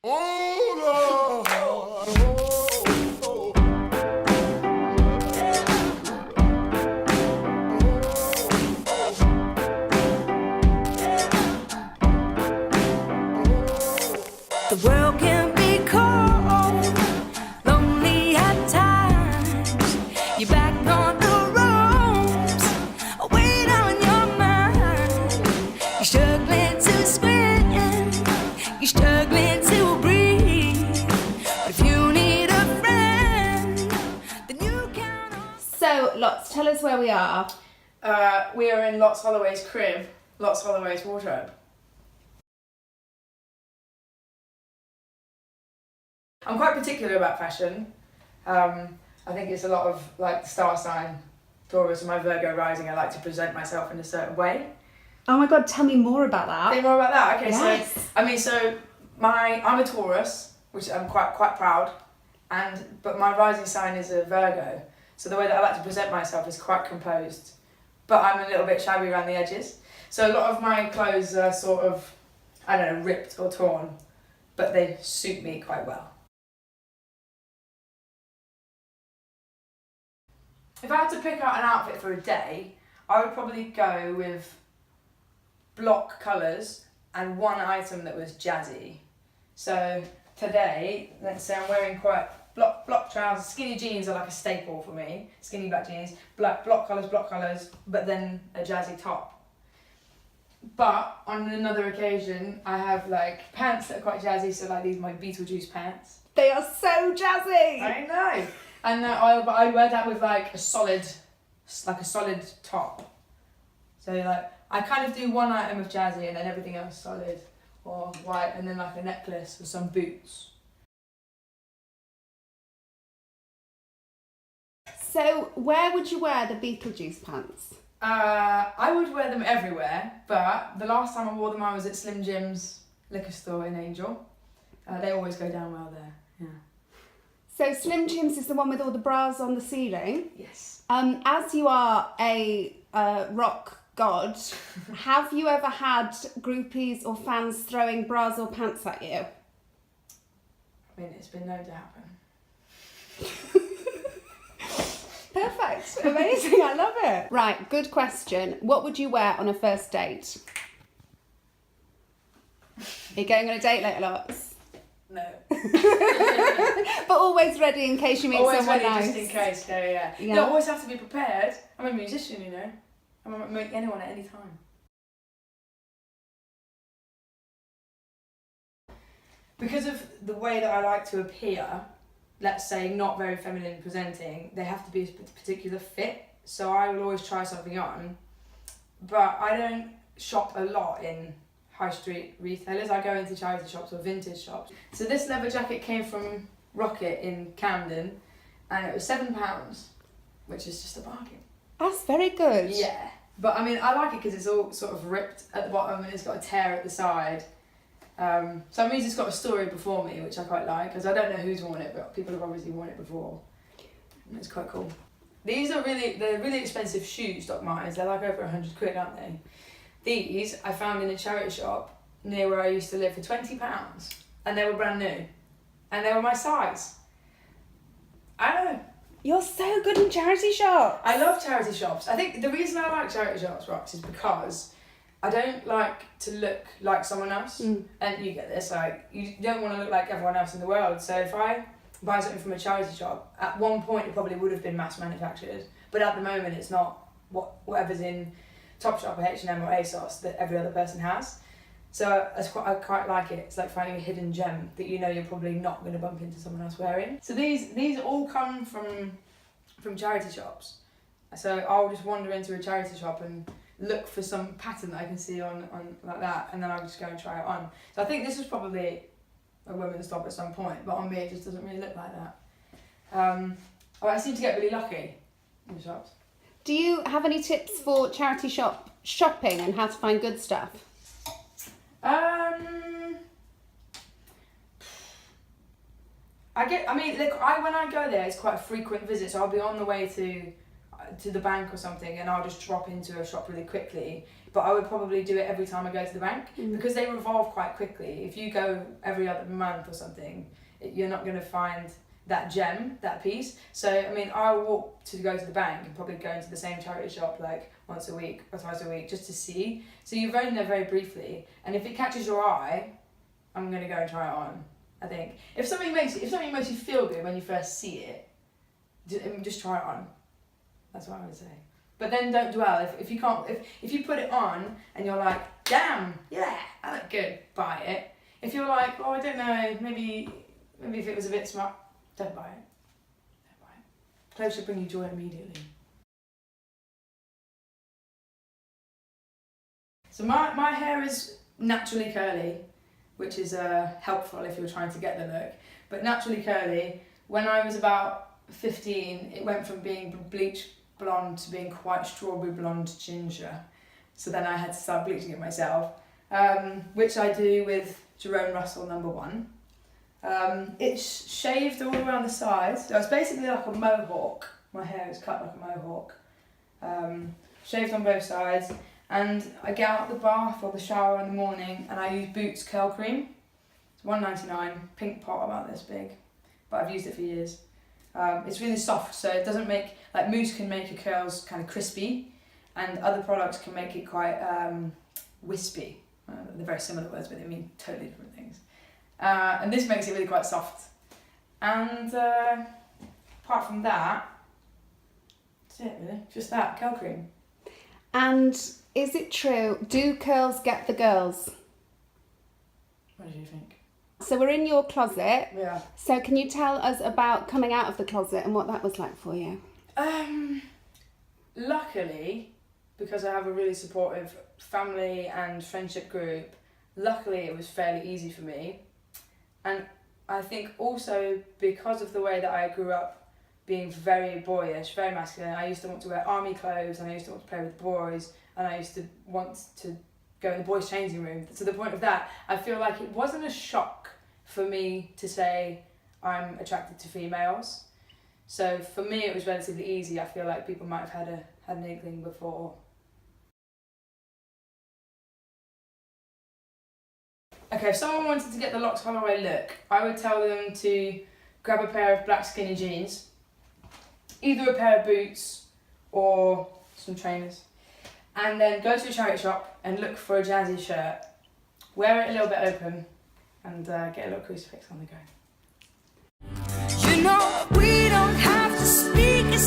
Oh, Lord. The world can be cold, lonely at times. You're back on the ropes, a weight on your mind. You're struggling to swim, you're struggling to breathe. But if you need a friend, then you count on. So, Lots, tell us where we are. We are in Lots Holloway's crib, Lots Holloway's wardrobe. I'm quite particular about fashion. I think it's a lot of like the star sign, Taurus, and my Virgo rising. I like to present myself in a certain way. Oh my God, tell me more about Say that. more about that. Okay, Yes. I'm a Taurus, which I'm quite proud, but my rising sign is a Virgo. So the way that I like to present myself is quite composed, but I'm a little bit shabby around the edges. So a lot of my clothes are sort of, I don't know, ripped or torn, but they suit me quite well. If I had to pick out an outfit for a day, I would probably go with block colours and one item that was jazzy. So today, let's say I'm wearing quite block trousers. Skinny jeans are like a staple for me. Skinny black jeans, block colours, but then a jazzy top. But on another occasion, I have like pants that are quite jazzy. So like these are my Beetlejuice pants. They are so jazzy. I know. And I wear that with like a solid top. So like I kind of do one item of jazzy and then everything else solid or white, and then like a necklace or some boots. So, where would you wear the Beetlejuice pants? I would wear them everywhere, but the last time I wore them I was at Slim Jim's liquor store in Angel. They always go down well there. Yeah. So, Slim Jim's is the one with all the bras on the ceiling. Yes. As you are a rock god, have you ever had groupies or fans throwing bras or pants at you? I mean, it's been known to happen. Perfect. Amazing. I love it. Right, good question. What would you wear on a first date? Are you going on a date later, Lots? No. But always ready in case you meet Always someone ready nice. just in case. Yeah. Yeah. You don't always have to be prepared. I'm a musician, you know. I might meet anyone at any time. Because of the way that I like to appear, let's say not very feminine presenting, they have to be a particular fit. So I will always try something on. But I don't shop a lot in high street retailers. I go into charity shops or vintage shops. So this leather jacket came from Rocket in Camden, and it was £7, which is just a bargain. That's very good. Yeah, but I mean, I like it because it's all sort of ripped at the bottom and it's got a tear at the side. So it means it's got a story before me, which I quite like, because I don't know who's worn it, but people have obviously worn it before. And it's quite cool. They're really expensive shoes, Doc Martens. They're like over £100, aren't they? These I found in a charity shop near where I used to live for £20, and they were brand new, and they were my size. I don't know. You're so good in charity shops. I love charity shops. I think the reason I like charity shops, Rox, is because I don't like to look like someone else. And you get this, like, you don't want to look like everyone else in the world. So if I buy something from a charity shop, at one point it probably would have been mass manufactured, but at the moment it's not whatever's in Topshop or H&M or ASOS that every other person has. So I quite like it. It's like finding a hidden gem that you know you're probably not going to bump into someone else wearing. So these all come from charity shops. So I'll just wander into a charity shop and look for some pattern that I can see on like that, and then I'll just go and try it on. So I think this was probably a women's top at some point, but on me it just doesn't really look like that. I seem to get really lucky in the shops. Do you have any tips for charity shopping and how to find good stuff? When I go there, it's quite a frequent visit, so I'll be on the way to to the bank or something, and I'll just drop into a shop really quickly. But I would probably do it every time I go to the bank because they revolve quite quickly. If you go every other month or something, you're not going to find that gem, that piece. So I mean, I'll walk to go to the bank and probably go into the same charity shop like once a week or twice a week just to see. So you're only there very briefly, and if it catches your eye, I'm going to go and try it on. I think if something makes you feel good when you first see it, just try it on. That's what I would say. But then don't dwell. If you can't, if you put it on and you're like, damn, yeah, I look good, buy it. If you're like, oh, I don't know, maybe if it was a bit smart, don't buy it. Don't buy it. Clothes should bring you joy immediately. So my hair is naturally curly, which is helpful if you're trying to get the look. But naturally curly, when I was about 15, it went from being bleach blonde to being quite strawberry blonde ginger. So then I had to start bleaching it myself, which I do with Jerome Russell No.1. It's shaved all around the sides. So it's basically like a mohawk. My hair is cut like a mohawk. Shaved on both sides. And I get out the bath or the shower in the morning and I use Boots curl cream. It's $1.99, pink pot about this big, but I've used it for years. It's really soft, so it doesn't make, like mousse can make your curls kind of crispy, and other products can make it quite wispy. They're very similar words, but they mean totally different things. And this makes it really quite soft. And apart from that, that's it really, just that, curl cream. And is it true, do curls get the girls? What do you think? So we're in your closet. Yeah. So can you tell us about coming out of the closet and what that was like for you? Luckily, because I have a really supportive family and friendship group, luckily it was fairly easy for me. And I think also because of the way that I grew up being very boyish, very masculine, I used to want to wear army clothes and I used to want to play with boys and I used to want to go in the boys' changing room. To the point of that, I feel like it wasn't a shock for me to say I'm attracted to females. So for me it was relatively easy. I feel like people might have had an inkling before. Okay, if someone wanted to get the Lots Holloway look, I would tell them to grab a pair of black skinny jeans, either a pair of boots or some trainers, and then go to a charity shop and look for a jazzy shirt, wear it a little bit open, and get a little crucifix on the go. You know, we don't have to speak a